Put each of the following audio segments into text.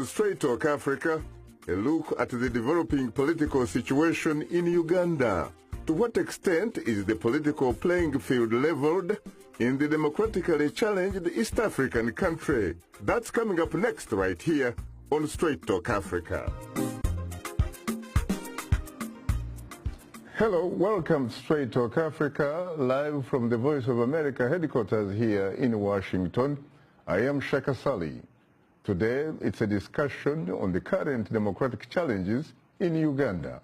On Straight Talk Africa, a look at the developing political situation in Uganda. To what extent is the political playing field leveled in the democratically challenged East African country? That's coming up next right here on Straight Talk Africa. Hello, welcome to Straight Talk Africa, live from the Voice of America headquarters here in Washington. I am Shaka Sali. Today, it's a discussion on the current democratic challenges in Uganda.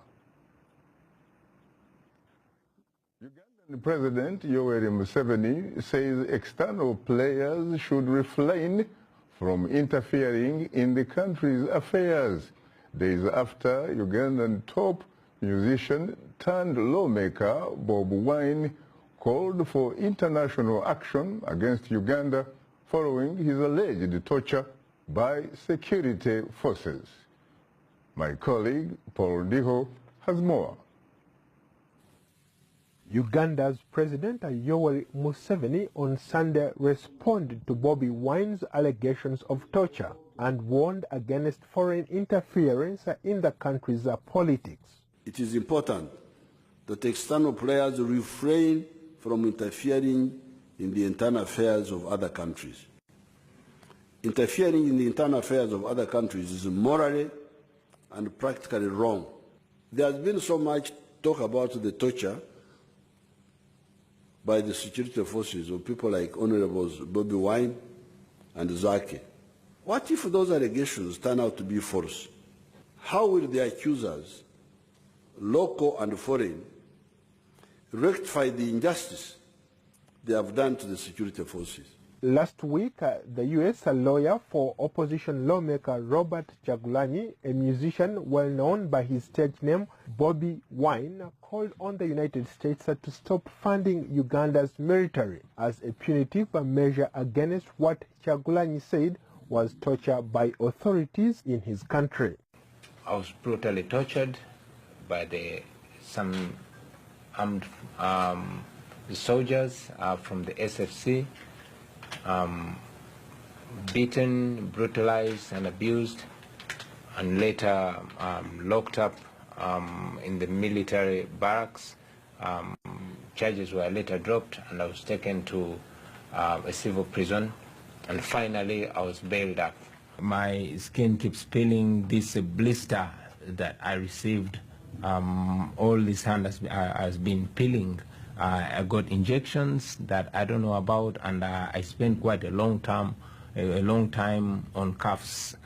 Ugandan President Yoweri Museveni says external players should refrain from interfering in the country's affairs. Days after Ugandan top musician turned lawmaker Bobi Wine called for international action against Uganda following his alleged torture by security forces. My colleague Paul Diho has more. Uganda's President Yoweri Museveni on Sunday responded to Bobi Wine's allegations of torture and warned against foreign interference in the country's politics. It is important that external players refrain from interfering in the internal affairs of other countries. Interfering in the internal affairs of other countries is morally and practically wrong. There has been so much talk about the torture by the security forces of people like Honorables Bobi Wine and Zaki. What if those allegations turn out to be false? How will the accusers, local and foreign, rectify the injustice they have done to the security forces? Last week, the U.S. lawyer for opposition lawmaker Robert Kyagulanyi, a musician well known by his stage name Bobi Wine, called on the United States to stop funding Uganda's military as a punitive measure against what Kyagulanyi said was torture by authorities in his country. I was brutally tortured by some armed soldiers from the SFC. Beaten, brutalized and abused, and later locked up in the military barracks. Charges were later dropped and I was taken to a civil prison, and finally I was bailed up. My skin keeps peeling. This blister that I received, all this hand has been peeling. I got injections that I don't know about, and I spent quite a long time on cuffs,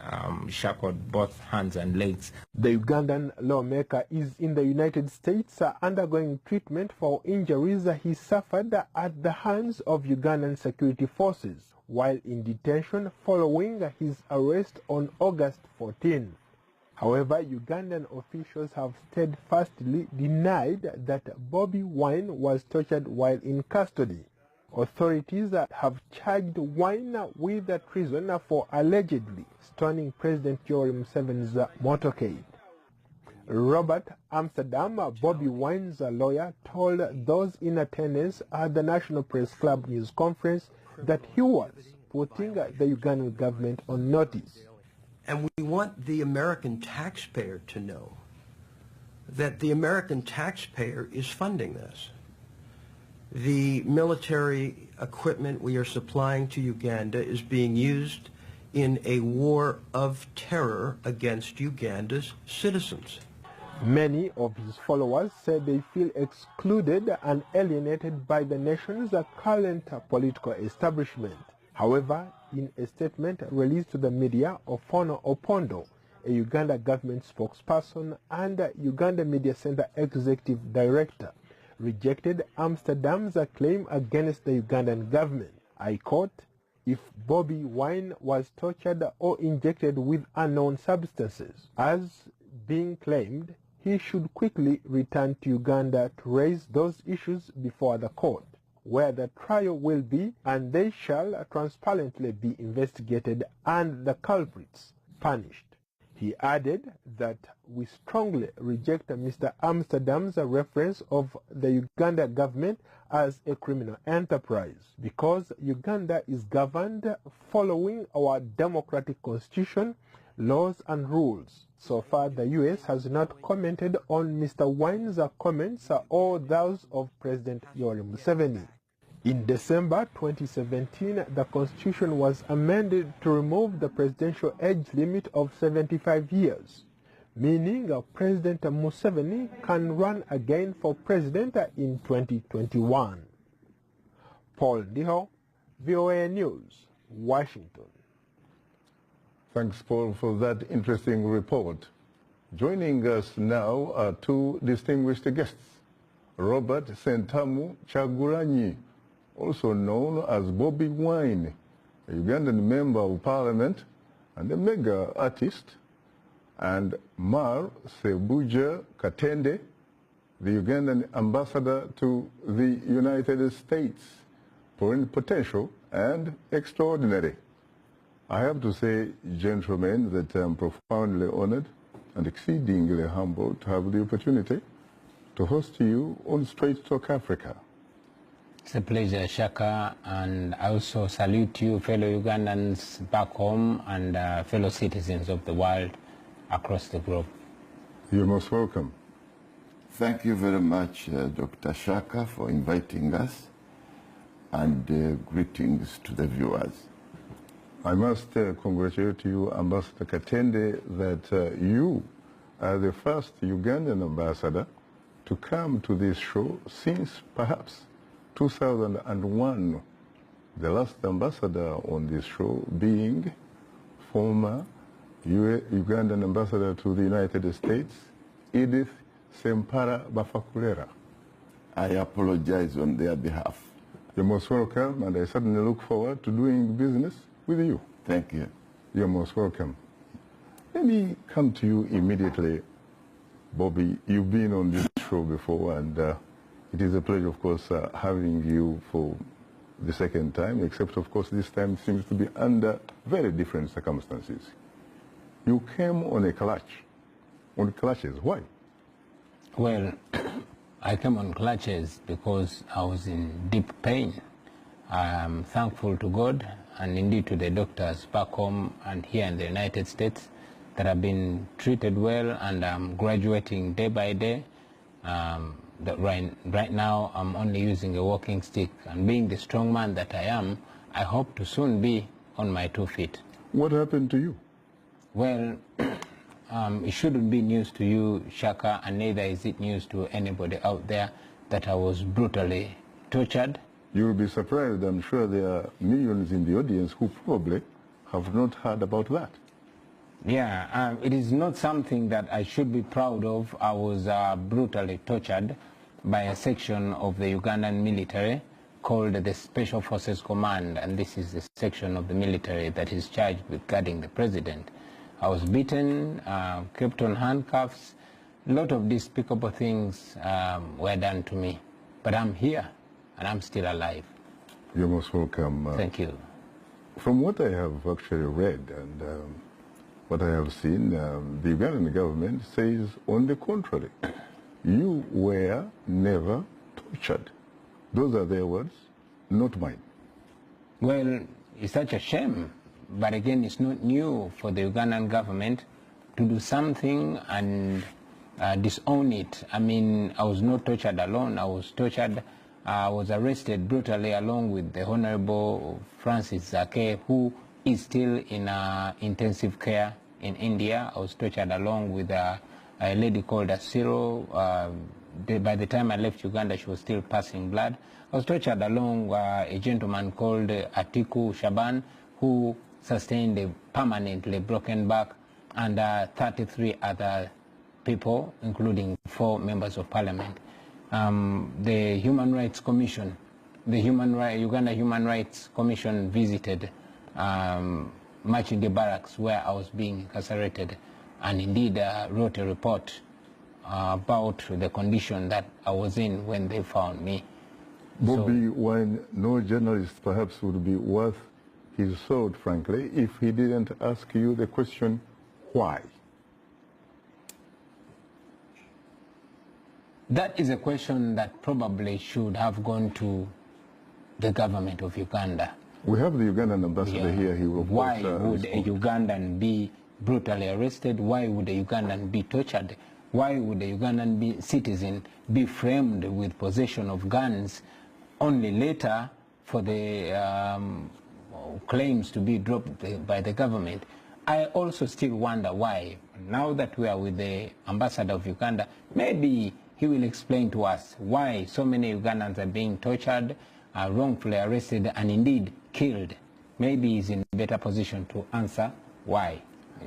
shackled both hands and legs. The Ugandan lawmaker is in the United States undergoing treatment for injuries he suffered at the hands of Ugandan security forces while in detention following his arrest on August 14. However, Ugandan officials have steadfastly denied that Bobi Wine was tortured while in custody. Authorities have charged Wine with treason for allegedly stoning President Yoweri Museveni's motorcade. Robert Amsterdam, Bobi Wine's lawyer, told those in attendance at the National Press Club news conference that he was putting the Ugandan government on notice. And we want the American taxpayer to know that the American taxpayer is funding this. The military equipment we are supplying to Uganda is being used in a war of terror against Uganda's citizens. Many of his followers say they feel excluded and alienated by the nation's current political establishment. However, in a statement released to the media, Ofono Opondo, a Uganda government spokesperson and Uganda Media Center executive director, rejected Amsterdam's claim against the Ugandan government. I quote, "If Bobi Wine was tortured or injected with unknown substances, as being claimed, he should quickly return to Uganda to raise those issues before the court, where the trial will be, and they shall transparently be investigated and the culprits punished." He added that we strongly reject Mr. Amsterdam's reference of the Uganda government as a criminal enterprise, because Uganda is governed following our democratic constitution, laws and rules. So far, the U.S. has not commented on Mr. Wine's comments or those of President Yoweri Museveni. In December 2017, the Constitution was amended to remove the presidential age limit of 75 years, meaning President Museveni can run again for president in 2021. Paul Ndiho, VOA News, Washington. Thanks, Paul, for that interesting report. Joining us now are two distinguished guests. Robert Sentamu Chagulanyi, also known as Bobi Wine, a Ugandan member of parliament and a mega artist, and Mar Sebuja Katende, the Ugandan ambassador to the United States, foreign potential and extraordinary. I have to say, gentlemen, that I'm profoundly honored and exceedingly humbled to have the opportunity to host you on Straight Talk Africa. It's a pleasure, Shaka, and I also salute you, fellow Ugandans back home and fellow citizens of the world across the globe. You're most welcome. Thank you very much, Dr. Shaka, for inviting us, and greetings to the viewers. I must congratulate you, Ambassador Katende, that you are the first Ugandan ambassador to come to this show since perhaps 2001. The last ambassador on this show being former Ugandan ambassador to the United States, Edith Sempara Bafakulera. I apologize on their behalf. You're most welcome, and I certainly look forward to doing business with you. Thank you. You're most welcome. Let me come to you immediately. Bobi, you've been on this show before, and it is a pleasure, of course, having you for the second time, except, of course, this time seems to be under very different circumstances. You came on a clutch, on clutches. Why? Well, I came on clutches because I was in deep pain. I'm thankful to God and indeed to the doctors back home and here in the United States that have been treated well, and I'm graduating day by day. Right now I'm only using a walking stick, and being the strong man that I am, I hope to soon be on my 2 feet. What happened to you? Well, it shouldn't be news to you, Shaka, and neither is it news to anybody out there that I was brutally tortured. You'll be surprised. I'm sure there are millions in the audience who probably have not heard about that. Yeah, it is not something that I should be proud of. I was brutally tortured by a section of the Ugandan military called the Special Forces Command, and this is the section of the military that is charged with guarding the president. I was beaten, kept on handcuffs. A lot of despicable things were done to me. But I'm here, and I'm still alive. You're most welcome. Thank you. From what I have actually read and what I have seen, the Ugandan government says on the contrary. You were never tortured. Those are their words, not mine. Well, it's such a shame. But again, it's not new for the Ugandan government to do something and disown it. I mean, I was not tortured alone. I was tortured, I was arrested brutally along with the Honorable Francis Zake, who is still in intensive care in India. I was tortured along with a lady called Asiro. By the time I left Uganda, she was still passing blood. I was tortured along a gentleman called Atiku Shaban, who sustained a permanently broken back, and 33 other people, including 4 members of parliament. The Human Rights Commission, the Uganda Human Rights Commission visited Machinde Barracks where I was being incarcerated, and indeed wrote a report about the condition that I was in when they found me. Bobi Wine, no journalist perhaps would be worth his salt, frankly, if he didn't ask you the question, why? That is a question that probably should have gone to the government of Uganda. We have the Ugandan ambassador here. He will Why would a Ugandan be brutally arrested? Why would a Ugandan be tortured? Why would a Ugandan citizen be framed with possession of guns only later for the claims to be dropped by the government? I also still wonder why, now that we are with the ambassador of Uganda, maybe he will explain to us why so many Ugandans are being tortured, are wrongfully arrested, and indeed killed. Maybe he's in a better position to answer why.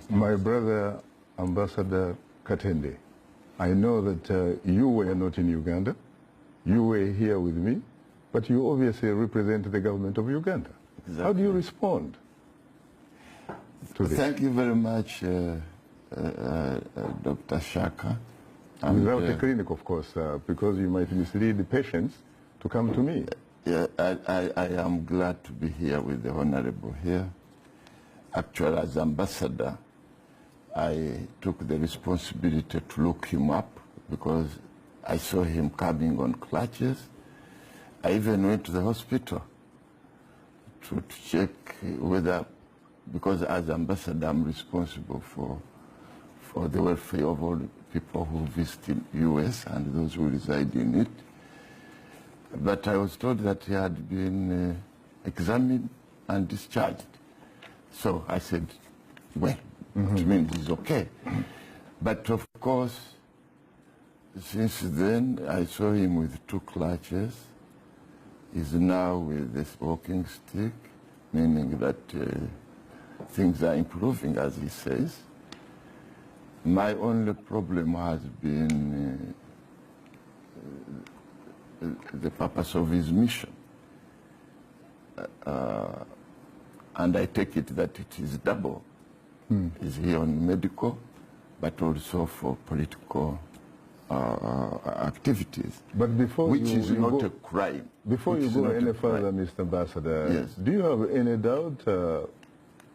My brother, Ambassador Katende, I know that you were not in Uganda. You were here with me, but you obviously represent the government of Uganda. Exactly. How do you respond to this? Thank you very much, Dr. Shaka. And, without a clinic, of course, because you might mislead the patients to come to me. Yeah, I am glad to be here with the Honorable here. Actually, as ambassador, I took the responsibility to look him up because I saw him coming on crutches. I even went to the hospital to check whether, because as ambassador, I'm responsible for the welfare of all people who visit the U.S. and those who reside in it. But I was told that he had been examined and discharged. So I said, well, it means he's okay. But of course, since then, I saw him with 2 crutches. He's now with this walking stick, meaning that things are improving, as he says. My only problem has been the purpose of his mission. And I take it that it is double. Is he on medical, but also for political activities, but before which you, is you not go, a crime. Before you go any further, Mr. Ambassador, yes. Do you have any doubt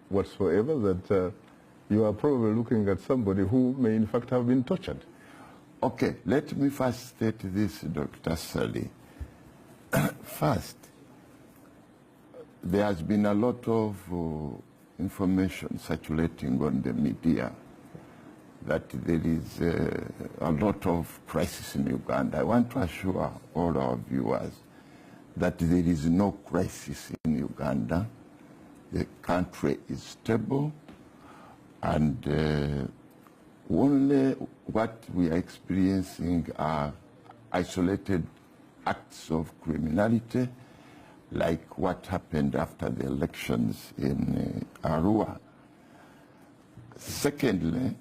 whatsoever that you are probably looking at somebody who may in fact have been tortured? Okay, let me first state this, Dr. Sally. First, there has been a lot of information circulating on the media that there is a lot of crisis in Uganda. I want to assure all our viewers that there is no crisis in Uganda. The country is stable, and only what we are experiencing are isolated acts of criminality, like what happened after the elections in Arua. Secondly,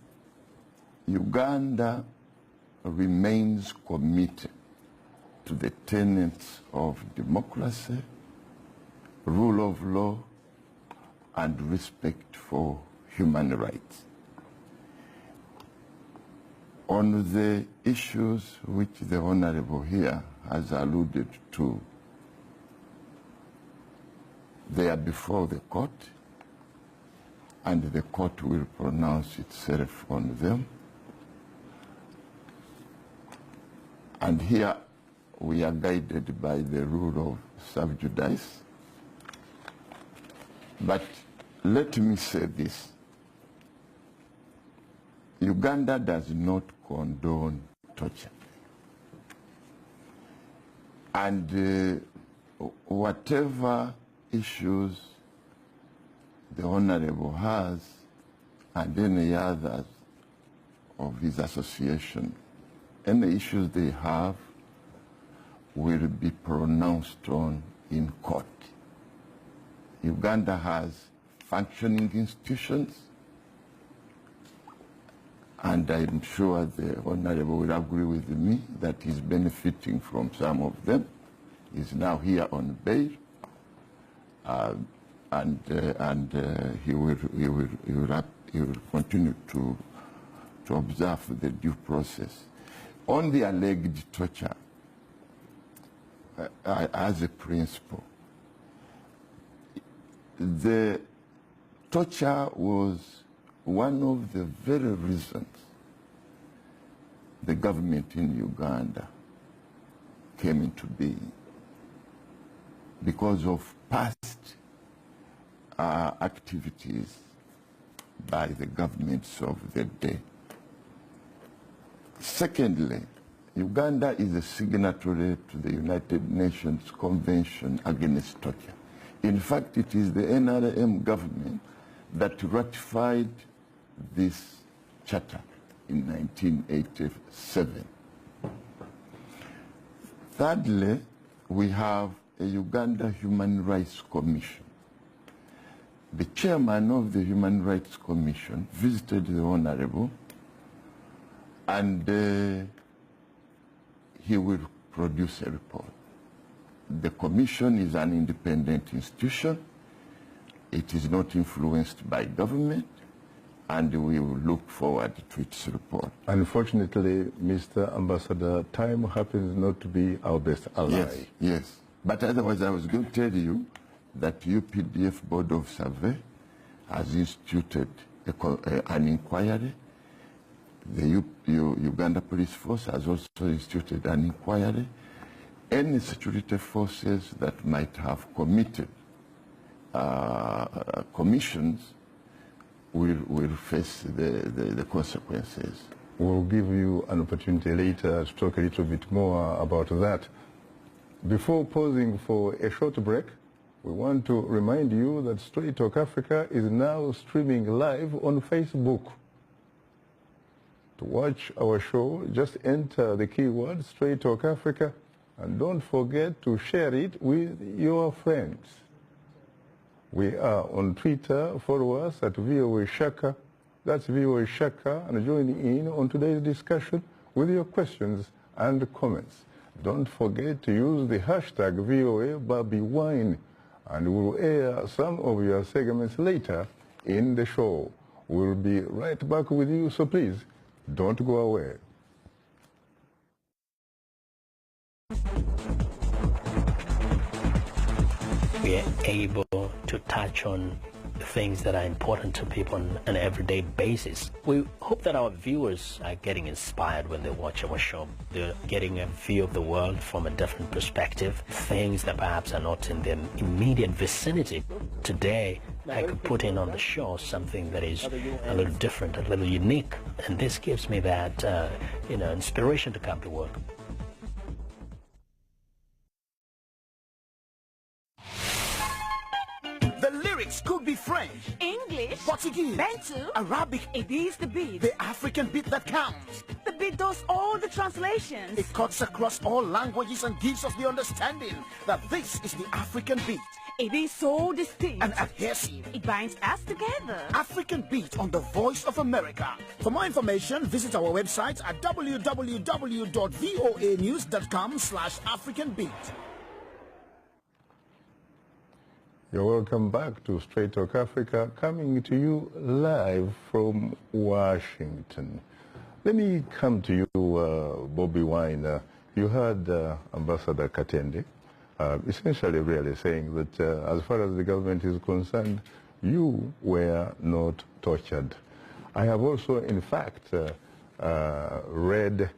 Uganda remains committed to the tenets of democracy, rule of law, and respect for human rights. On the issues which the Honorable here has alluded to, they are before the court, and the court will pronounce itself on them. And here we are guided by the rule of sub judice. But let me say this. Uganda does not condone torture. And whatever issues the Honorable has and any others of his association, any issues they have will be pronounced on in court. Uganda has functioning institutions, and I'm sure the Honorable will agree with me that he's benefiting from some of them. He's now here on bail, and he will continue to observe the due process. On the alleged torture, as a principle, the torture was one of the very reasons the government in Uganda came into being, because of past activities by the governments of the day. Secondly, Uganda is a signatory to the United Nations Convention Against Torture. In fact, it is the NRM government that ratified this charter in 1987. Thirdly, we have a Uganda Human Rights Commission. The chairman of the Human Rights Commission visited the Honorable, and he will produce a report. The commission is an independent institution. It is not influenced by government, and we will look forward to its report. Unfortunately, Mr. Ambassador, time happens not to be our best ally. Yes, yes. But otherwise, I was going to tell you that UPDF Board of Survey has instituted an inquiry. The Uganda Police Force has also instituted an inquiry. Any security forces that might have committed commissions will face the consequences. We'll give you an opportunity later to talk a little bit more about that. Before pausing for a short break, we want to remind you that Straight Talk Africa is now streaming live on Facebook. To watch our show, just enter the keyword Straight Talk Africa, and don't forget to share it with your friends. We are on Twitter. Follow us at VOA Shaka. That's VOA Shaka, and join in on today's discussion with your questions and comments. Don't forget to use the hashtag VOA Bobi Wine, and we'll air some of your segments later in the show. We'll be right back with you, so please don't go away. We are able to touch on things that are important to people on an everyday basis. We hope that our viewers are getting inspired when they watch our show. They're getting a view of the world from a different perspective, things that perhaps are not in their immediate vicinity. Today, I could put in on the show something that is a little different, a little unique, and this gives me that, inspiration to come to work. The lyrics could be French, English, Portuguese, Bantu, Arabic. it is the beat. The African beat that counts. The beat does all the translations. It cuts across all languages and gives us the understanding that this is the African beat. It is so distinct and adhesive. It binds us together. African Beat on the Voice of America. For more information, visit our website at www.voanews.com/AfricanBeat. You're welcome back to Straight Talk Africa, coming to you live from Washington. Let me come to you, Bobi Wine. You heard Ambassador Katende essentially really saying that as far as the government is concerned, you were not tortured. I have also, in fact, read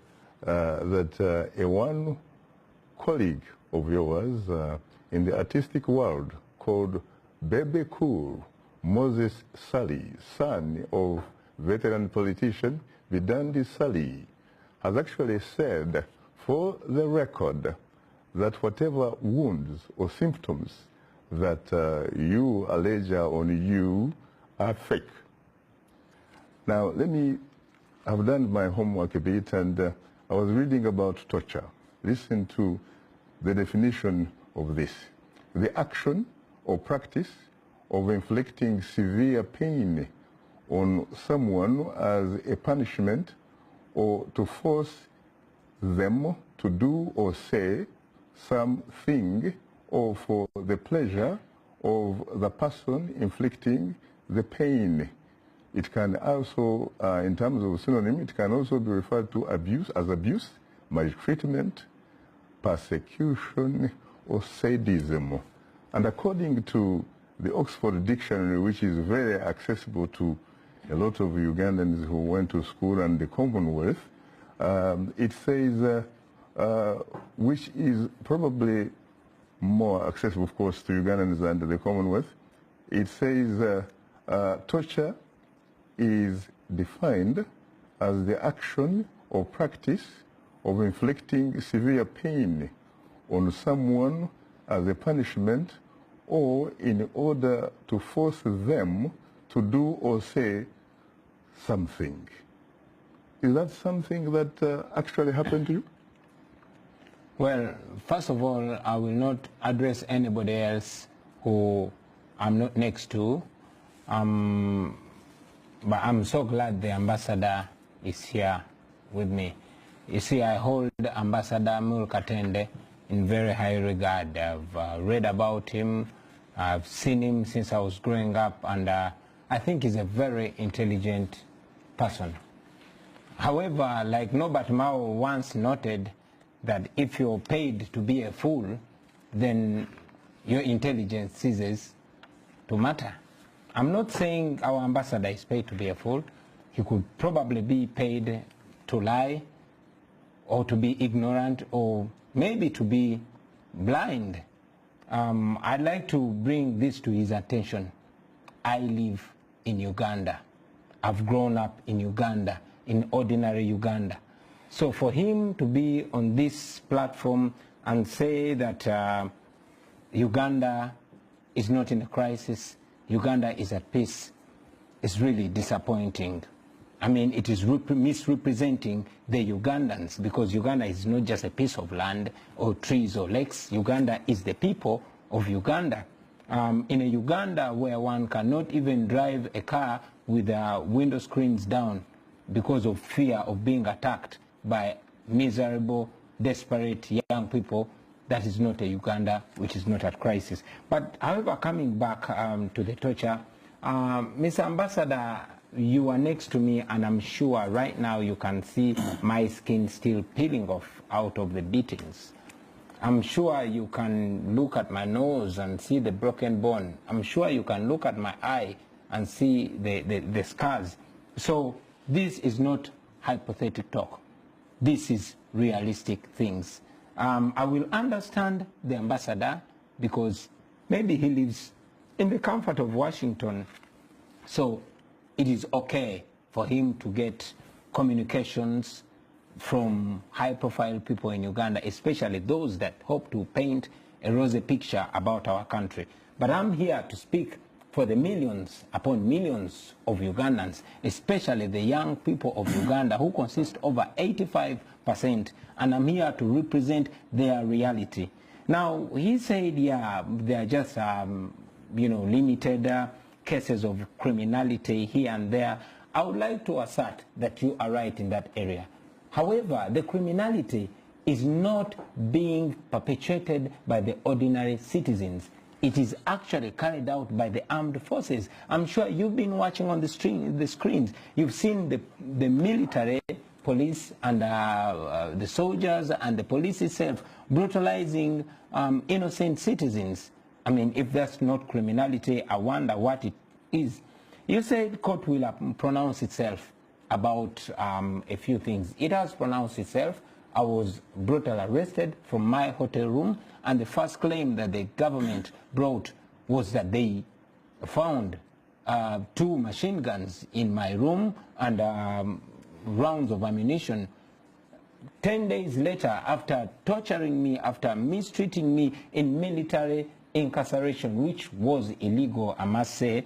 that one colleague of yours in the artistic world called Bebe Cool, Moses Sali, son of veteran politician Vidandi Sali, has actually said, for the record, that whatever wounds or symptoms that you allege on you are fake. Now, I've done my homework a bit, and I was reading about torture. Listen to the definition of this. The action or practice of inflicting severe pain on someone as a punishment or to force them to do or say something or for the pleasure of the person inflicting the pain. It can also, in terms of synonym, it can also be referred to as abuse, maltreatment, persecution, or sadism. And according to the Oxford Dictionary, which is very accessible to a lot of Ugandans who went to school and the Commonwealth, it says, which is probably more accessible, of course, to Ugandans than the Commonwealth. It says torture is defined as the action or practice of inflicting severe pain on someone as a punishment or in order to force them to do or say something. Is that something that actually happened to you? Well, first of all, I will not address anybody else who I'm not next to. But I'm so glad the ambassador is here with me. You see, I hold Ambassador Mulkatende in very high regard. I've read about him. I've seen him since I was growing up, and I think he's a very intelligent person. However, like Norbert Mao once noted, that if you're paid to be a fool, then your intelligence ceases to matter. I'm not saying our ambassador is paid to be a fool. He could probably be paid to lie, or to be ignorant, or maybe to be blind. I'd like to bring this to his attention. I live in Uganda. I've grown up in Uganda, in ordinary Uganda. So for him to be on this platform and say that Uganda is not in a crisis, Uganda is at peace, is really disappointing. I mean, it is misrepresenting the Ugandans, because Uganda is not just a piece of land or trees or lakes. Uganda is the people of Uganda. In a Uganda where one cannot even drive a car with the window screens down because of fear of being attacked by miserable, desperate young people, that is not a Uganda which is not at crisis. But however, coming back to the torture, Mr. Ambassador, you are next to me, and I'm sure right now you can see my skin still peeling off out of the beatings. I'm sure you can look at my nose and see the broken bone. I'm sure you can look at my eye and see the scars. So this is not hypothetical talk. This is realistic things. I will understand the ambassador, because maybe he lives in the comfort of Washington. So it is okay for him to get communications from high-profile people in Uganda, especially those that hope to paint a rosy picture about our country. But I'm here to speak for the millions upon millions of Ugandans, especially the young people of Uganda, who consist over 85%, and I'm here to represent their reality. Now, he said, yeah, there are just, limited cases of criminality here and there. I would like to assert that you are right in that area. However, the criminality is not being perpetuated by the ordinary citizens. It is actually carried out by the armed forces. I'm sure you've been watching on the screens. You've seen the military, police, and the soldiers and the police itself brutalizing innocent citizens. I mean, if that's not criminality, I wonder what it is. You said court will pronounce itself about a few things. It has pronounced itself. I was brutally arrested from my hotel room, and the first claim that the government brought was that they found 2 machine guns in my room and rounds of ammunition. 10 days later, after torturing me, after mistreating me in military incarceration, which was illegal, I must say,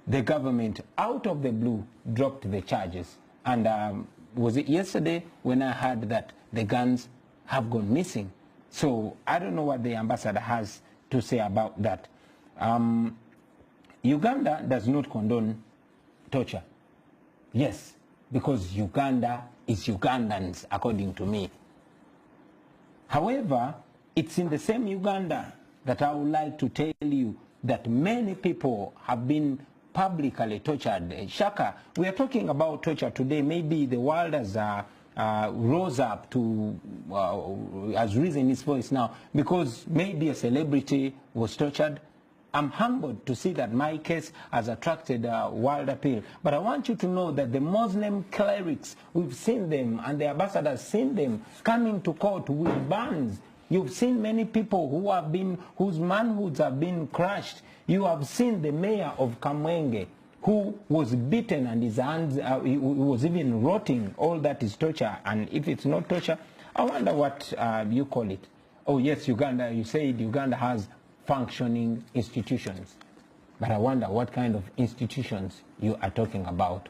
the government, out of the blue, dropped the charges. And was it yesterday when I heard that the guns have gone missing? So I don't know what the ambassador has to say about that. Uganda does not condone torture. Yes, because Uganda is Ugandans, according to me. However, it's in the same Uganda that I would like to tell you that many people have been publicly tortured. Shaka, we are talking about torture today. Maybe the world has rose up to, has risen its voice now, because maybe a celebrity was tortured. I'm humbled to see that my case has attracted world appeal. But I want you to know that the Muslim clerics, we've seen them, and the ambassadors seen them coming to court with bans. You've seen many people who have been, whose manhoods have been crushed. You have seen the mayor of Kamwenge who was beaten and his hands, he was even rotting. All that is torture. And if it's not torture, I wonder what you call it. Oh yes, Uganda, you said Uganda has functioning institutions. But I wonder what kind of institutions you are talking about.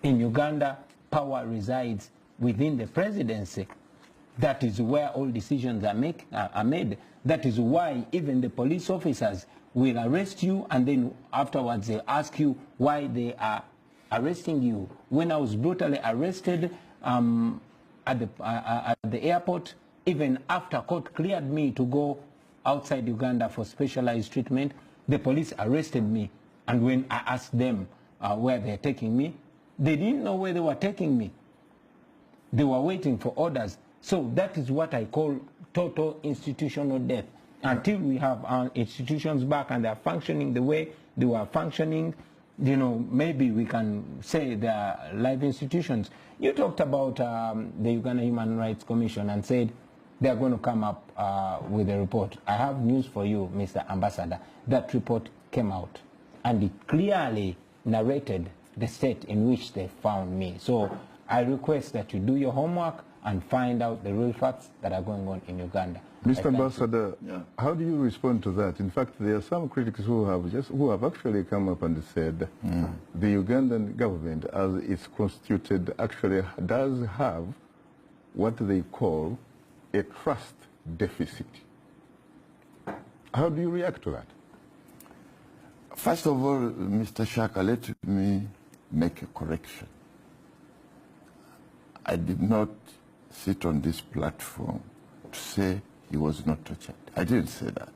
In Uganda, power resides within the presidency. That is where all decisions are made. That is why even the police officers will arrest you, and then afterwards they ask you why they are arresting you. When I was brutally arrested at the airport, even after court cleared me to go outside Uganda for specialized treatment, the police arrested me. And when I asked them where they're taking me, they didn't know where they were taking me. They were waiting for orders. So that is what I call total institutional death. Until we have our institutions back and they're functioning the way they were functioning, you know, maybe we can say they are live institutions. You talked about the Uganda Human Rights Commission and said they are going to come up with a report. I have news for you, Mr. Ambassador. That report came out and it clearly narrated the state in which they found me. So I request that you do your homework and find out the real facts that are going on in Uganda. Mr. Ambassador, how do you respond to that? In fact, there are some critics who have actually come up and said the Ugandan government, as it's constituted, actually does have what they call a trust deficit. How do you react to that? First of all, Mr. Shaka, let me make a correction. I did not sit on this platform to say he was not tortured. I didn't say that.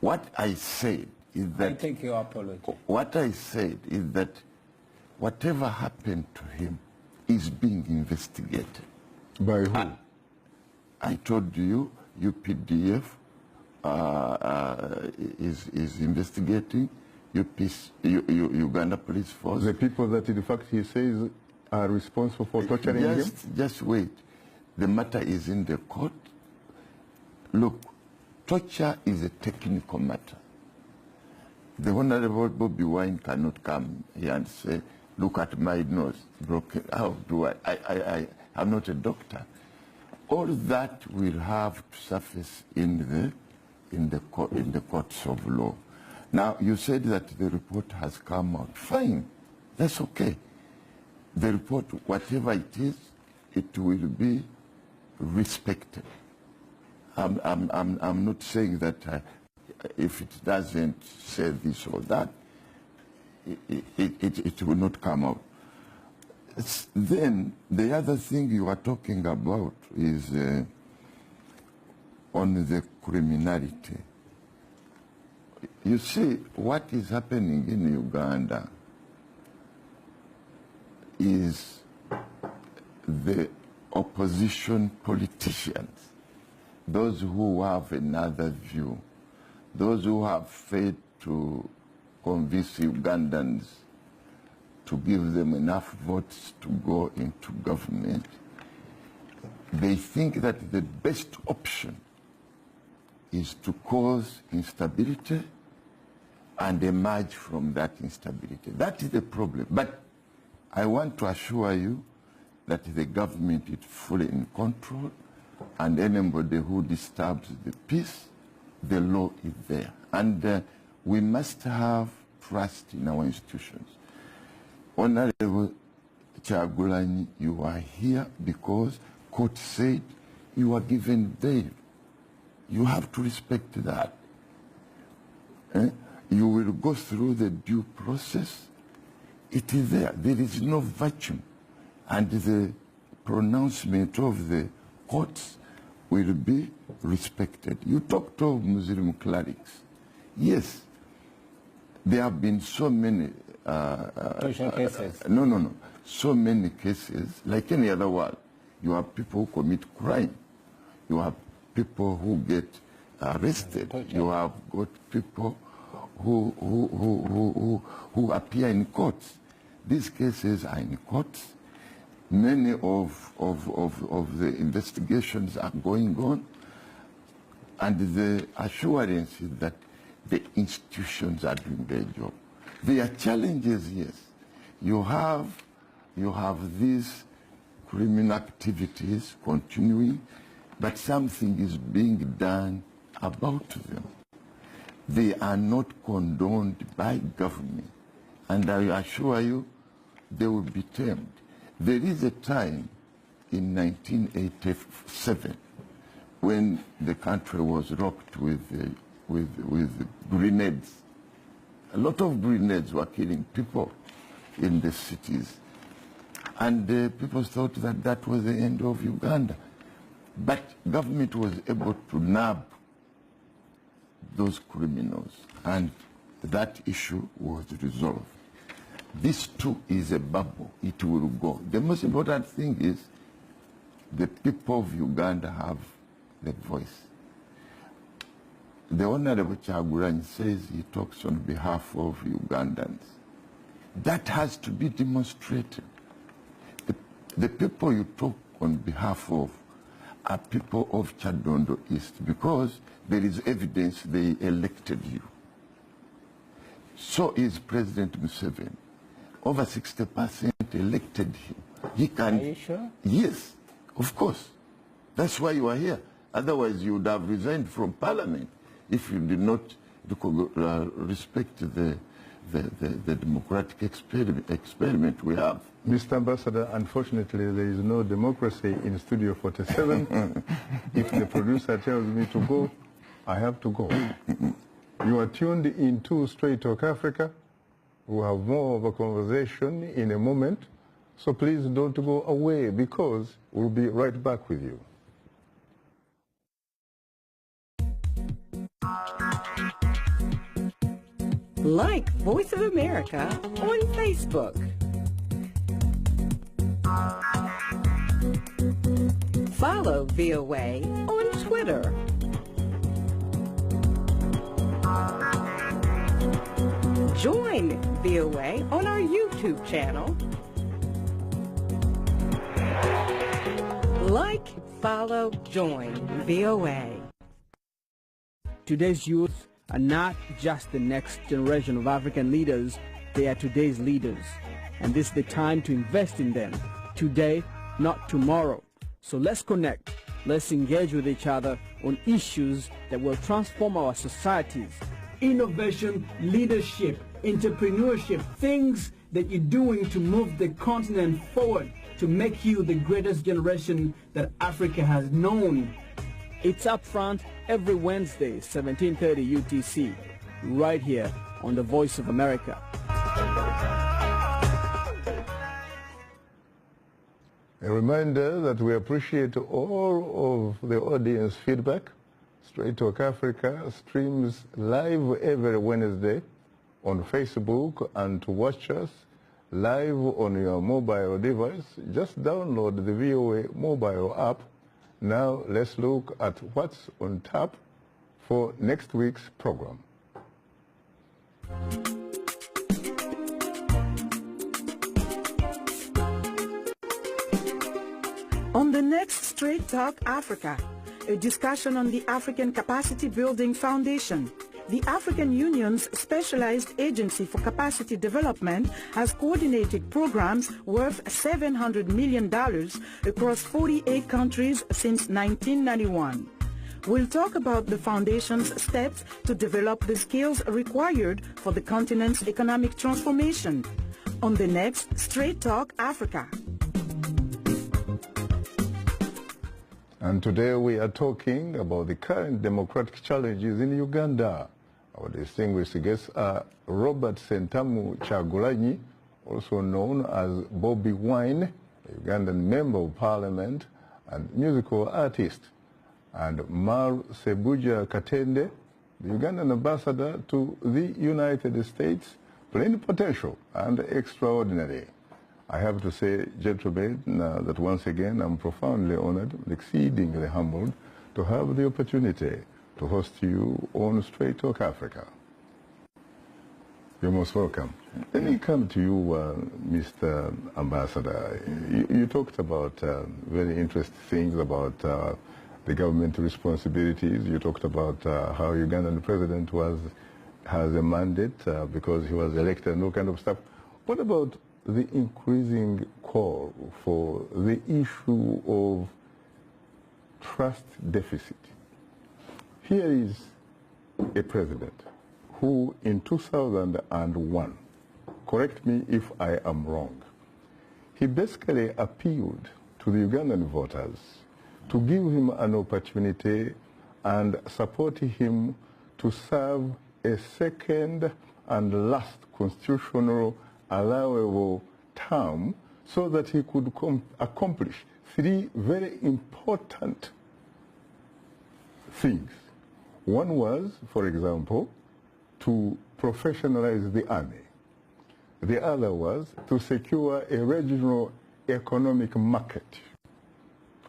What I said is that... I take your apology. What I said is that whatever happened to him is being investigated. By who? I told you, UPDF is investigating, Uganda Police Force. The people that in fact he says are responsible for torturing him? Just wait. The matter is in the court. Look, torture is a technical matter. The Honorable Bobi Wine cannot come here and say, look at my nose, broken. How do I'm not a doctor. All that will have to surface in the courts of law. Now, you said that the report has come out. Fine, that's okay. The report, whatever it is, it will be respected. I'm not saying that if it doesn't say this or that, it will not come out. Then the other thing you are talking about is on the criminality. You see, what is happening in Uganda is the opposition politicians, those who have another view, those who have failed to convince Ugandans to give them enough votes to go into government, they think that the best option is to cause instability and emerge from that instability. That is the problem. But I want to assure you that the government is fully in control, and anybody who disturbs the peace, the law is there. And we must have trust in our institutions. Honorable Kyagulanyi, you are here because court said you are given bail. You have to respect that. You will go through the due process. It is there. There is no vacuum. And the pronouncement of the courts will be respected. You talked of Muslim clerics. Yes, there have been so many cases. No. So many cases, like any other world. You have people who commit crime. You have people who get arrested. You have got people who appear in courts. These cases are in courts. Many of the investigations are going on, and the assurance is that the institutions are doing their job. There are challenges, yes. You have these criminal activities continuing, but something is being done about them. They are not condoned by government, and I assure you they will be tamed. There is a time in 1987 when the country was rocked with grenades. A lot of grenades were killing people in the cities. And people thought that that was the end of Uganda. But government was able to nab those criminals, and that issue was resolved. This too is a bubble. It will go. The most important thing is the people of Uganda have the voice. The Honorable Kyagulanyi says he talks on behalf of Ugandans. That has to be demonstrated. The people you talk on behalf of are people of Kyadondo East, because there is evidence they elected you. So is President Museveni. Over 60% elected him. He can. Are you sure? Yes, of course. That's why you are here. Otherwise, you would have resigned from Parliament if you did not respect the democratic experiment we have. Mr. Ambassador, unfortunately, there is no democracy in Studio 47. If the producer tells me to go, I have to go. You are tuned into Straight Talk Africa. We'll have more of a conversation in a moment. So please don't go away, because we'll be right back with you. Like Voice of America on Facebook. Follow VOA on Twitter. Join VOA on our YouTube channel. Like, follow, join VOA. Today's youth are not just the next generation of African leaders, they are today's leaders. And this is the time to invest in them. Today, not tomorrow. So let's connect. Let's engage with each other on issues that will transform our societies. Innovation, leadership, entrepreneurship, things that you're doing to move the continent forward, to make you the greatest generation that Africa has known. It's Upfront every Wednesday, 17:30 UTC, right here on the Voice of America. A reminder that we appreciate all of the audience feedback. Straight Talk Africa streams live every Wednesday on Facebook, and to watch us live on your mobile device, just download the VOA mobile app. Now let's look at what's on tap for next week's program. On the next Straight Talk Africa, a discussion on the African Capacity Building Foundation. The African Union's specialized agency for capacity development has coordinated programs worth $700 million across 48 countries since 1991. We'll talk about the foundation's steps to develop the skills required for the continent's economic transformation. On the next Straight Talk Africa. And today we are talking about the current democratic challenges in Uganda. Our distinguished guests are Robert Sentamu Kyagulanyi, also known as Bobi Wine, a Ugandan member of parliament and musical artist, and Mar Sebuja Katende, the Ugandan ambassador to the United States, plenipotential and extraordinary. I have to say, gentlemen, that once again I'm profoundly honored and exceedingly humbled to have the opportunity to host you on Straight Talk Africa. You're most welcome. Let me come to you, Mr. Ambassador. You talked about very interesting things about the government responsibilities. You talked about how Ugandan president was has a mandate because he was elected and all kind of stuff. What about the increasing call for the issue of trust deficit? Here is a president who in 2001, correct me if I am wrong, he basically appealed to the Ugandan voters to give him an opportunity and support him to serve a second and last constitutional allowable term so that he could accomplish three very important things. One was, for example, to professionalize the army. The other was to secure a regional economic market.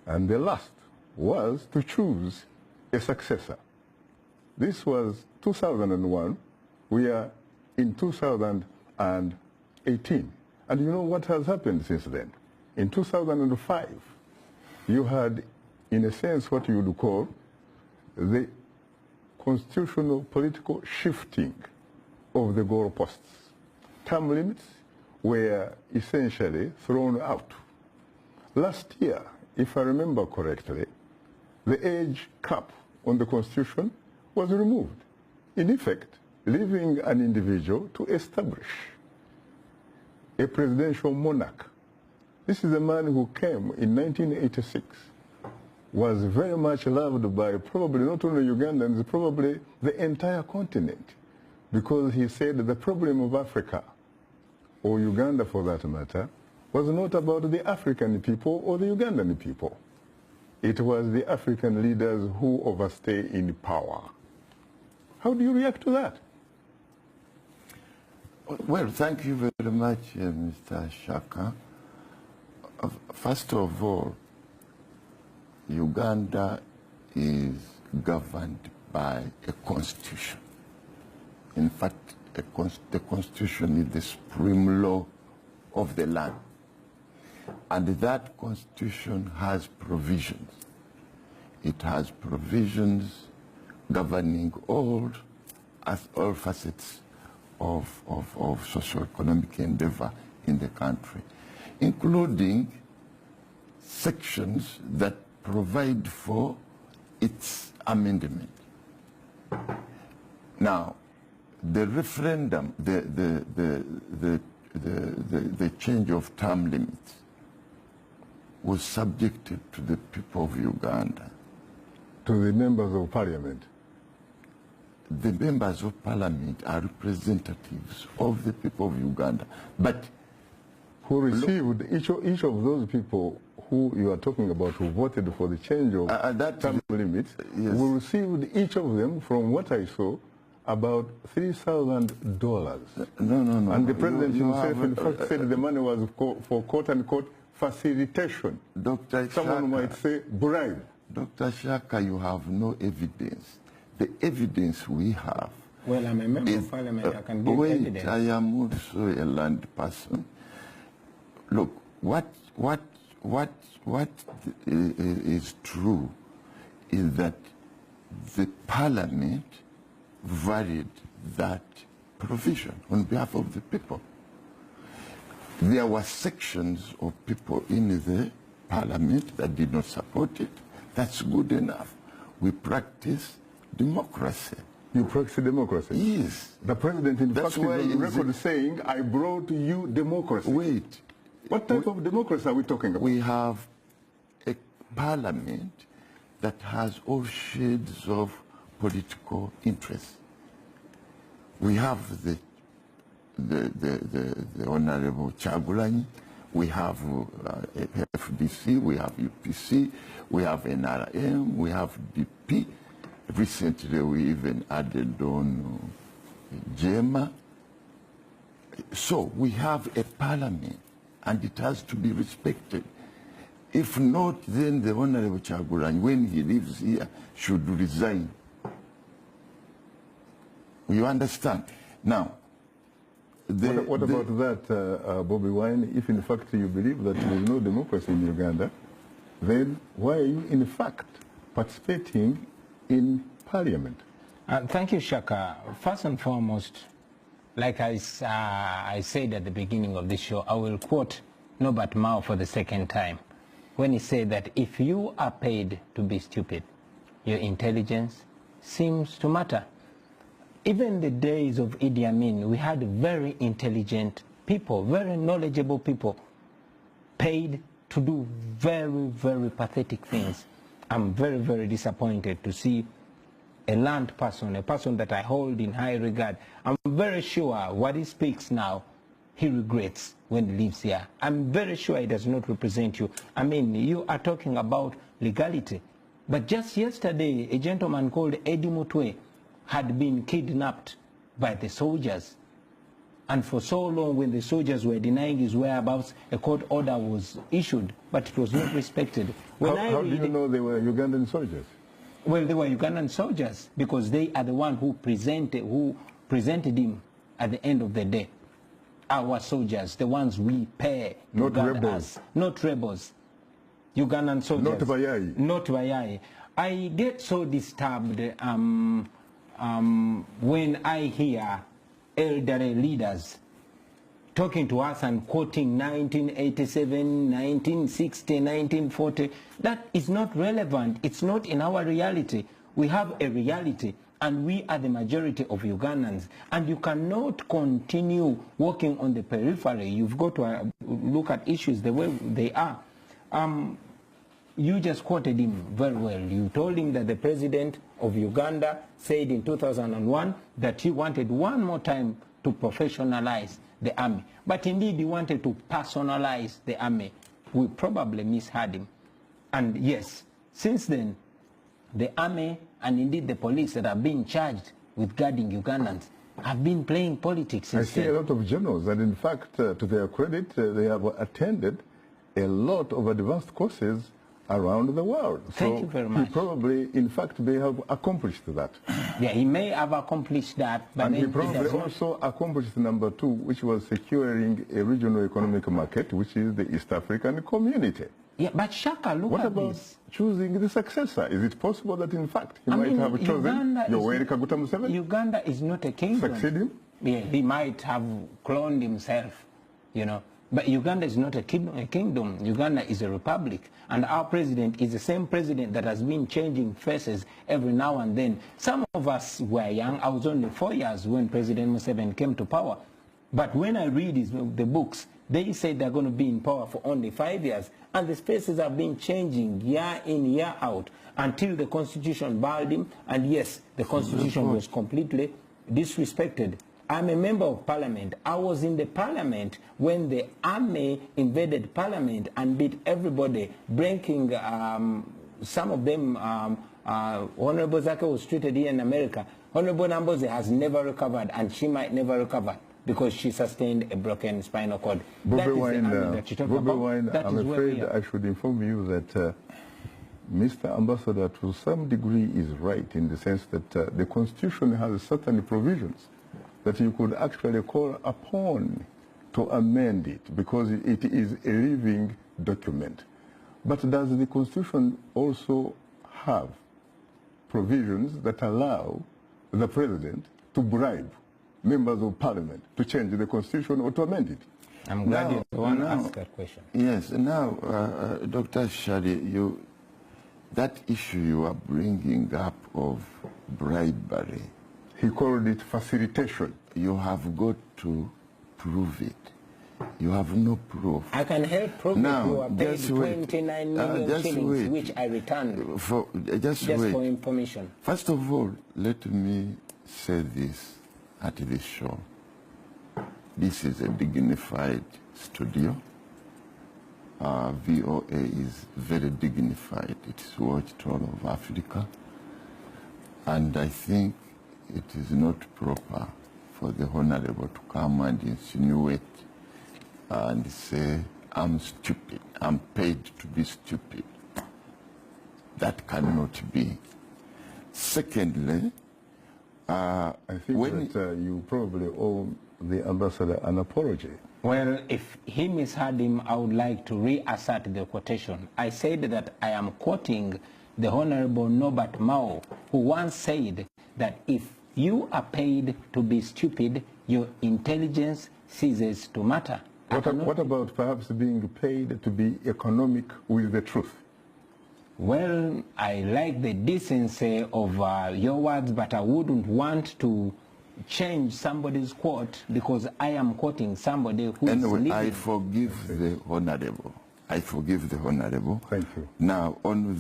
And the last was to choose a successor. This was 2001. We are in 2018. And you know what has happened since then? In 2005, you had, in a sense, what you would call the constitutional political shifting of the goalposts. Term limits were essentially thrown out. Last year, if I remember correctly, the age cap on the Constitution was removed, in effect, leaving an individual to establish a presidential monarch. This is a man who came in 1986, was very much loved by probably not only Ugandans, probably the entire continent, because he said the problem of Africa, or Uganda for that matter, was not about the African people or the Ugandan people. It was the African leaders who overstay in power. How do you react to that? Well, thank you very much, Mr. Shaka. First of all, Uganda is governed by a constitution. In fact, the constitution is the supreme law of the land. And that constitution has provisions. It has provisions governing all facets of socio-economic endeavor in the country, including sections that provide for its amendment. Now, the referendum, the change of term limits was subjected to the people of Uganda. To the members of parliament? The members of parliament are representatives of the people of Uganda, but who received, each of those people who you are talking about who voted for the change of term limits, yes, we received each of them, from what I saw, about $3,000. No. And the president himself, in fact, said the money was for quote-unquote facilitation. Someone might say bribe. Dr. Shaka, you have no evidence. The evidence we have... Well, I'm a member of parliament. I can give evidence. I am also a land person. Look, what is true is that the parliament varied that provision on behalf of the people. There were sections of people in the parliament that did not support it. That's good enough. We practice democracy. You practice democracy? Yes. The president, in fact, is on the record saying, I brought you democracy. Wait. What type of democracy are we talking about? We have a parliament that has all shades of political interest. We have the Honorable Chagulanyi, we have FDC, we have UPC, we have NRM, we have DP. Recently we even added on JEMA. So we have a parliament and it has to be respected. If not, then the Honorable Chagulanyi, when he lives here, should resign. You understand? Now, what about that, Bobi Wine? If in fact you believe that there is no democracy in Uganda, then why are you in fact participating in parliament? Thank you, Shaka. First and foremost, like I said at the beginning of this show, I will quote Norbert Mao for the second time when he said that if you are paid to be stupid, your intelligence seems to matter. Even the days of Idi Amin, we had very intelligent people, very knowledgeable people, paid to do very, very pathetic things. I'm very, very disappointed to see a learned person, a person that I hold in high regard. I'm very sure what he speaks now, he regrets when he leaves here. I'm very sure he does not represent you. I mean, you are talking about legality. But just yesterday, a gentleman called Eddie Mutwe had been kidnapped by the soldiers. And for so long, when the soldiers were denying his whereabouts, a court order was issued, but it was not respected. How do you know they were Ugandan soldiers? Well, they were Ugandan soldiers because they are the one who presented him at the end of the day. Our soldiers, the ones we pay. Not rebels. Not rebels. Ugandan soldiers. Not Bayai. Not Bayai. I get so disturbed when I hear elderly leaders talking to us and quoting 1987, 1960, 1940. That is not relevant. It's not in our reality. We have a reality, and we are the majority of Ugandans. And you cannot continue working on the periphery. You've got to look at issues the way they are. You just quoted him very well. You told him that the president of Uganda said in 2001 that he wanted one more time to professionalize the army. But indeed he wanted to personalize the army. We probably misheard him. And yes, since then, the army and indeed the police that are being charged with guarding Ugandans have been playing politics instead. I see a lot of generals, and in fact, to their credit, they have attended a lot of advanced courses around the world. Thank you very much. He probably, in fact, may have accomplished that. Yeah, he may have accomplished that. But and he probably also accomplished number 2, which was securing a regional economic market, which is the East African community. Yeah, but Shaka, look what at about this. Choosing the successor? Is it possible that, in fact, he might have chosen Yoweri Kaguta Museveni? Uganda is not a kingdom. Succeed him? Yeah, he might have cloned himself, you know. But Uganda is not a kingdom. Uganda is a republic. And our president is the same president that has been changing faces every now and then. Some of us were young. I was only 4 years when President Museveni came to power. But when I read the books, they say they're going to be in power for only 5 years. And the faces have been changing year in, year out, until the constitution barred him. And yes, the constitution was completely disrespected. I'm a member of parliament. I was in the parliament when the army invaded parliament and beat everybody, breaking some of them. Honorable Zaka was treated here in America. Honorable Namboze has never recovered, and she might never recover because she sustained a broken spinal cord. Bobi Wine, I'm afraid I should inform you that Mr. Ambassador, to some degree, is right in the sense that the Constitution has certain provisions that you could actually call upon to amend it because it is a living document. But does the Constitution also have provisions that allow the President to bribe members of Parliament to change the Constitution or to amend it? I'm glad you're the one to ask that question. Yes, now, Dr. Shari, that issue you are bringing up of bribery, he called it facilitation. You have got to prove it. You have no proof. I can help prove now, it. You are paid 29 million shillings, which I returned just for information. First of all, let me say this at this show. This is a dignified studio. VOA is very dignified. It's watched all of Africa. And I think it is not proper for the Honorable to come and insinuate and say, I'm stupid, I'm paid to be stupid. That cannot be. Secondly, I think that you probably owe the ambassador an apology. Well, if he misheard him, I would like to reassert the quotation. I said that I am quoting the Honorable Norbert Mao, who once said that if you are paid to be stupid, your intelligence ceases to matter. What about perhaps being paid to be economic with the truth? Well, I like the decency of your words, but I wouldn't want to change somebody's quote because I am quoting somebody who is living. I forgive the Honorable. I forgive the Honorable. Thank you. Now, on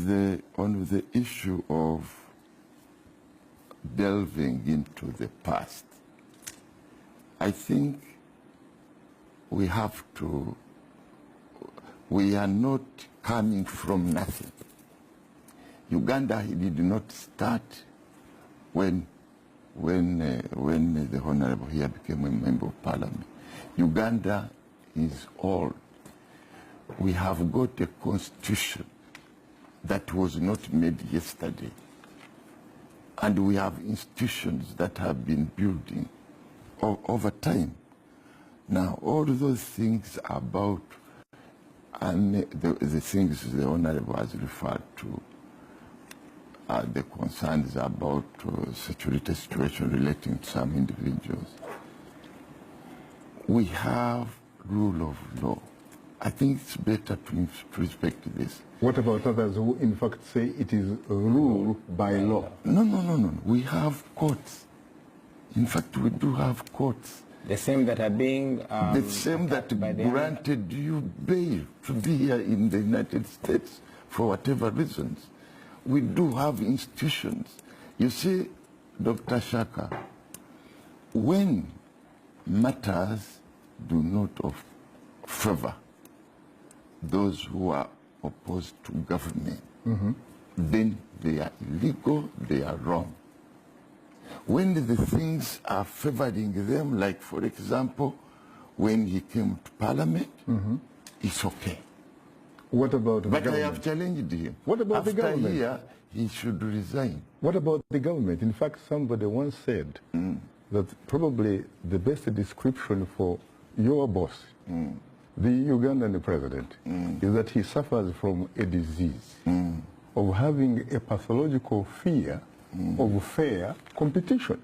the issue of delving into the past, I think we have to, we are not coming from nothing. Uganda did not start when the Honorable here became a member of Parliament. Uganda is old. We have got a constitution that was not made yesterday. And we have institutions that have been building over time. Now, all those things about, and the things the Honorable has referred to, the concerns about security situation relating to some individuals. We have rule of law. I think it's better to respect this. What about others who in fact say it is rule by law? No. We have courts. In fact, we do have courts. The same that are being... the same that granted you bail to be here in the United States for whatever reasons. We do have institutions. You see, Dr. Shaka, when matters do not favor those who are opposed to government, then they are illegal, they are wrong. When the things are favoring them, like for example, when he came to Parliament, it's okay. What about the government? But I have challenged him. What about the government? After here, he should resign. What about the government? In fact, somebody once said that probably the best description for your boss, the Ugandan president, is that he suffers from a disease of having a pathological fear of fair competition.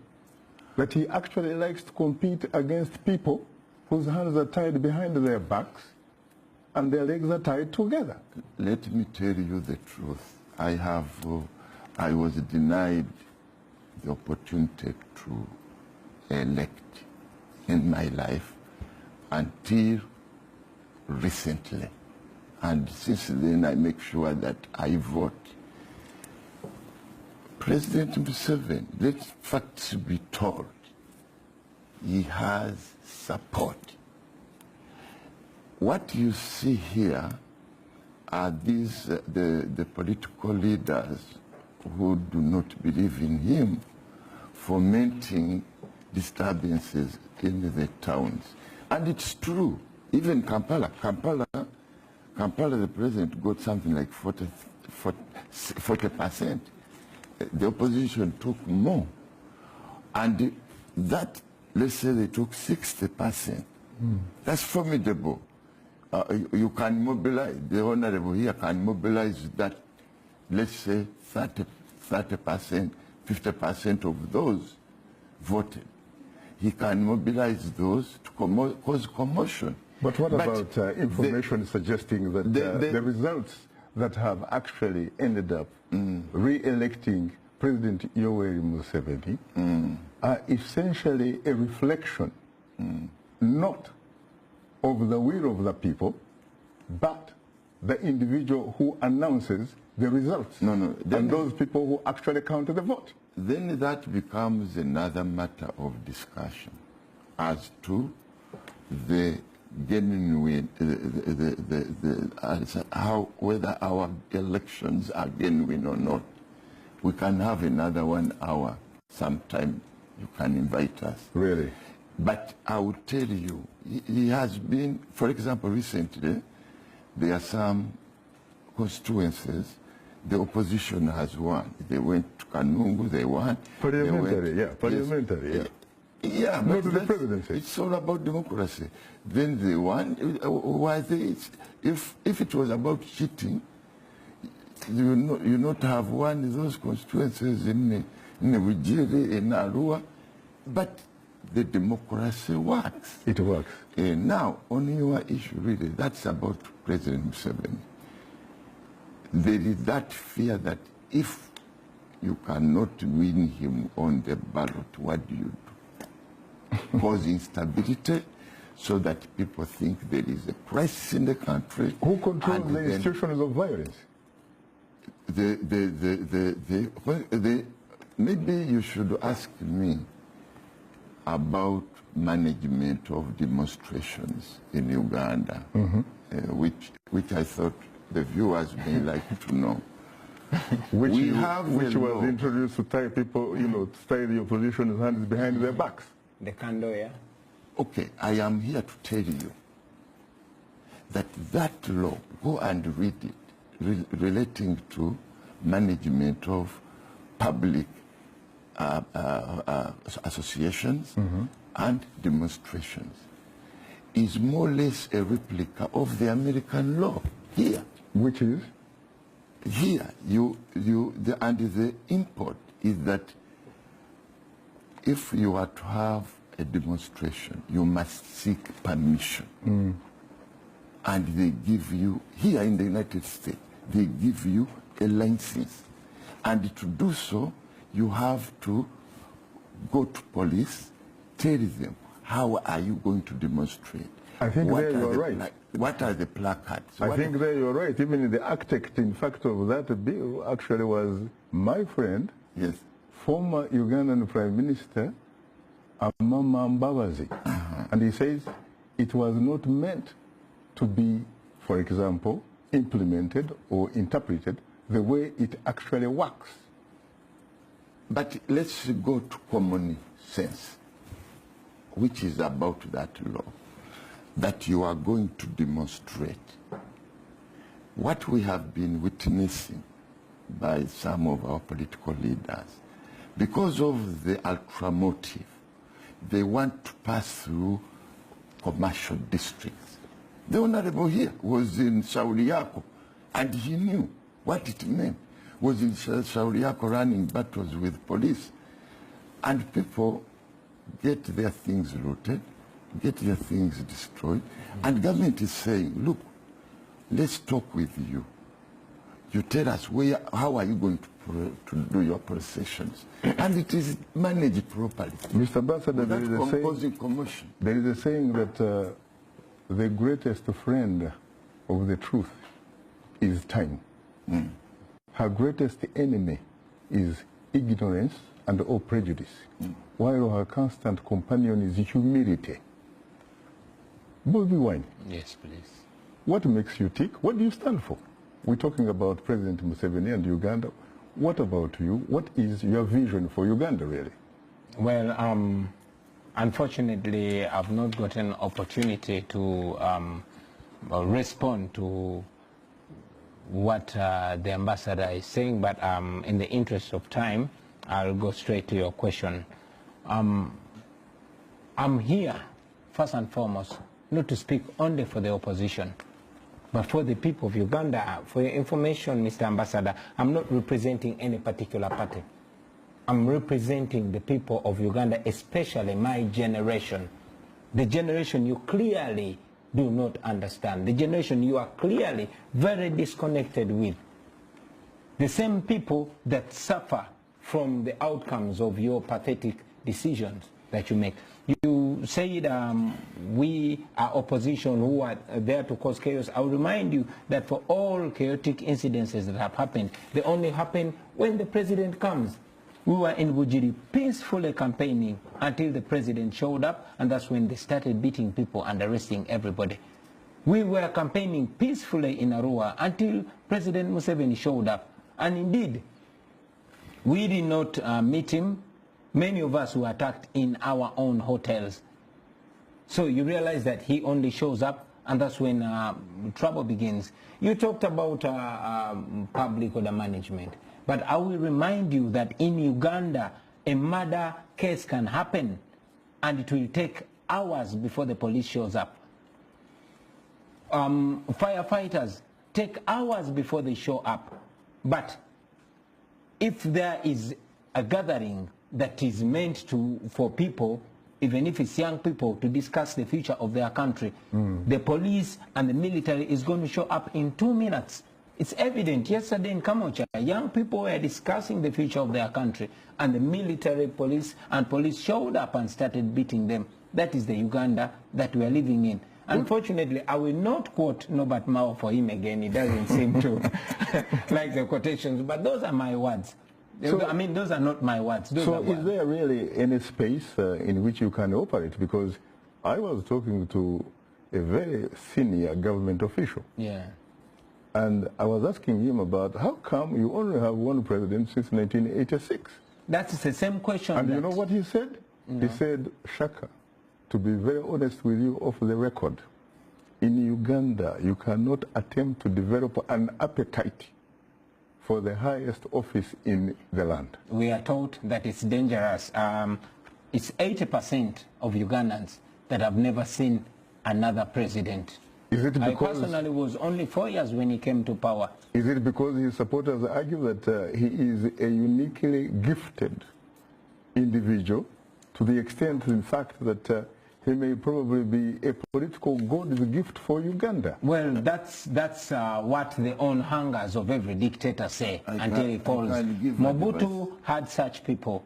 That he actually likes to compete against people whose hands are tied behind their backs and their legs are tied together. Let me tell you the truth. I was denied the opportunity to elect in my life until recently. And since then, I make sure that I vote. President Museveni, let facts be told, he has support. What you see here are these, the political leaders who do not believe in him fomenting disturbances in the towns. And it's true. Even Kampala, the president got something like 40%. The opposition took more. And that, let's say they took 60%. That's formidable. You can mobilize, the Honorable here can mobilize that, let's say 30%, 50% of those voted. He can mobilize those to cause commotion. But what about information suggesting that the results that have actually ended up re-electing President Yoweri Museveni are essentially a reflection not of the will of the people, but the individual who announces the results. And those people who actually count the vote. Then that becomes another matter of discussion as to the genuine, whether our elections are genuine or not. We can have another 1 hour sometime. You can invite us. Really? But I will tell you, he has been, for example, recently, there are some constituencies, the opposition has won. They went to Kanungu, they won. Parliamentary, parliamentary. Yeah, but not the presidency. It's all about democracy. Then they won. Why they? If it was about cheating, you not have won those constituencies in in Ujiri, in Arua, but the democracy works. It works. Now, on your issue, really, that's about President Museveni. There is that fear that if you cannot win him on the ballot, what do you do? Cause instability so that people think there is a crisis in the country. Who controls the institutions of violence? Maybe you should ask me about management of demonstrations in Uganda, which I thought the viewers may like to know. which was introduced to tie people, to tie the opposition's hands behind their backs. The candle, yeah? Okay, I am here to tell you that that law, go and read it, relating to management of public associations and demonstrations, is more or less a replica of the American law here. Which is? Here, the import is that if you are to have a demonstration, you must seek permission. And they give you, here in the United States, they give you a license. And to do so, you have to go to police, tell them, how are you going to demonstrate? I think there you're right. What are the placards? I think there you're right. Even the architect, in fact, of that bill actually was my friend, yes, former Ugandan Prime Minister, Amama Mbabazi. And he says it was not meant to be, for example, implemented or interpreted the way it actually works. But let's go to common sense, which is about that law, that you are going to demonstrate. What we have been witnessing by some of our political leaders, because of the ultra-motive, they want to pass through commercial districts. The Honorable here was in Shauriako, and he knew what it meant. Was in Shauriako running battles with police. And people get their things looted, get their things destroyed, and government is saying, look, let's talk with you. You tell us how are you going to do your processions, and it is managed properly. Mr. Ambassador, there is a saying that the greatest friend of the truth is time. Her greatest enemy is ignorance and all prejudice, while her constant companion is humility. Bobi Wine. Yes, please. What makes you tick? What do you stand for? We're talking about President Museveni and Uganda. What about you? What is your vision for Uganda, really? Well, unfortunately, I've not gotten an opportunity to respond to what the ambassador is saying, but in the interest of time, I'll go straight to your question. I'm here, first and foremost, not to speak only for the opposition, but for the people of Uganda. For your information, Mr. Ambassador, I'm not representing any particular party. I'm representing the people of Uganda, especially my generation. The generation you clearly do not understand. The generation you are clearly very disconnected with. The same people that suffer from the outcomes of your pathetic decisions that you make. You said we are opposition who are there to cause chaos. I'll remind you that for all chaotic incidences that have happened, they only happen when the president comes. We were in Bujiri peacefully campaigning until the president showed up, and that's when they started beating people and arresting everybody. We were campaigning peacefully in Arua until President Museveni showed up. And indeed, we did not meet him. Many of us were attacked in our own hotels. So you realize that he only shows up, and that's when trouble begins. You talked about public order management. But I will remind you that in Uganda, a murder case can happen, and it will take hours before the police shows up. Firefighters take hours before they show up. But if there is a gathering that is meant for people, even if it's young people, to discuss the future of their country. The police and the military is going to show up in 2 minutes. It's evident. Yesterday in Kamocha, young people were discussing the future of their country, and the military, police showed up and started beating them. That is the Uganda that we are living in. Unfortunately, I will not quote Norbert Mao for him again. He doesn't seem to like the quotations, but those are my words. So, I mean, those are not my words. So is there really any space in which you can operate? Because I was talking to a very senior government official. Yeah. And I was asking him about how come you only have one president since 1986? That's the same question. And you know what he said? No. He said, Shaka, to be very honest with you off the record, in Uganda you cannot attempt to develop an appetite for the highest office in the land. We are told that it's dangerous. It's 80% of Ugandans that have never seen another president. Is it because I personally was only 4 years when he came to power. Is it because his supporters argue that he is a uniquely gifted individual, to the extent, in fact, that he may probably be a political God's gift for Uganda? Well, that's what the own hungers of every dictator say until he falls. Mobutu had such people.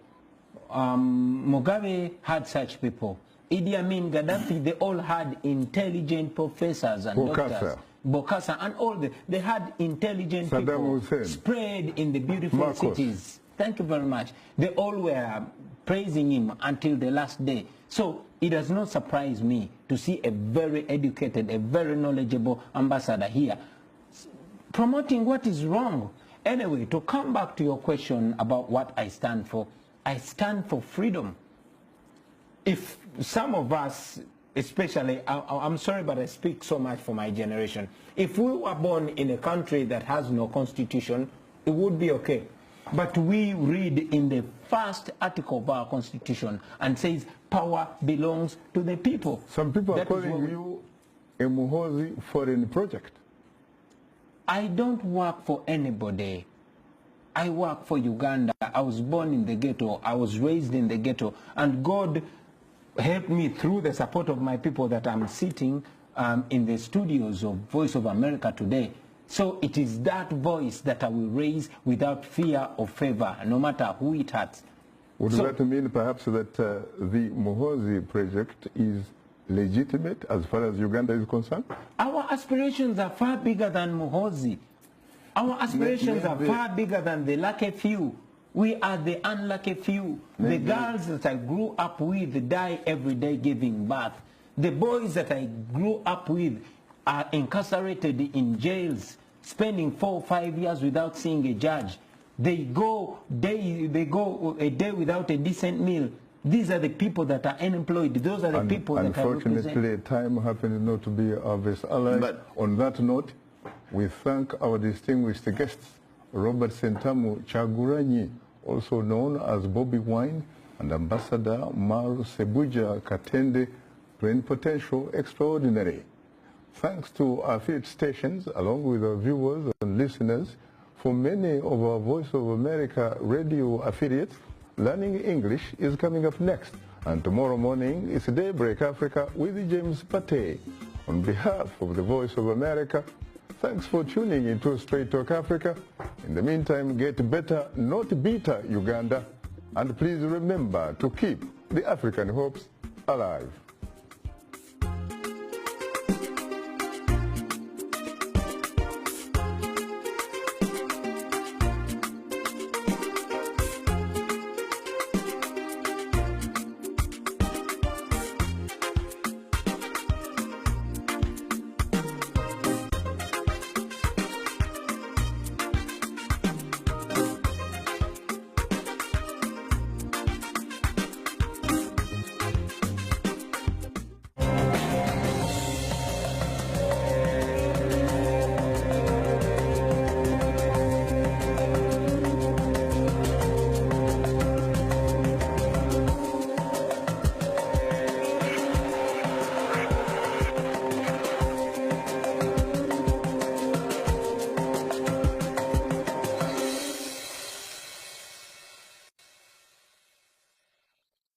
Mugabe had such people. Idi Amin, Gaddafi, they all had intelligent professors and doctors. Bokassa and all they had intelligent people spread in the beautiful cities. Thank you very much. They all were praising him until the last day. So it does not surprise me to see a very educated, a very knowledgeable ambassador here promoting what is wrong. Anyway, to come back to your question about what I stand for freedom. If some of us, especially, I'm sorry, but I speak so much for my generation. If we were born in a country that has no constitution, it would be okay. But we read in the first article of our constitution and says power belongs to the people. Some people are calling you a Muhoozi foreign project. I don't work for anybody. I work for Uganda. I was born in the ghetto. I was raised in the ghetto. And God helped me through the support of my people that I'm sitting in the studios of Voice of America today. So it is that voice that I will raise without fear or favor, no matter who it hurts. Would that mean perhaps that the Muhoozi project is legitimate as far as Uganda is concerned? Our aspirations are far bigger than Muhoozi. Our aspirations are far bigger than the lucky few. We are the unlucky few. The girls that I grew up with die every day giving birth. The boys that I grew up with are incarcerated in jails, spending 4 or 5 years without seeing a judge. They go a day without a decent meal. These are the people that are unemployed. Those are the people that are represented. Unfortunately, time happens not to be our best ally. But on that note, we thank our distinguished guests, Robert Sentamu Kyagulanyi, also known as Bobi Wine, and Ambassador Mal Sebuja Katende, Plenipotentiary Extraordinary. Thanks to our affiliate stations, along with our viewers and listeners, for many of our Voice of America radio affiliates, Learning English is coming up next. And tomorrow morning is Daybreak Africa with James Pate. On behalf of the Voice of America, thanks for tuning into Straight Talk Africa. In the meantime, get better, not bitter, Uganda. And please remember to keep the African hopes alive.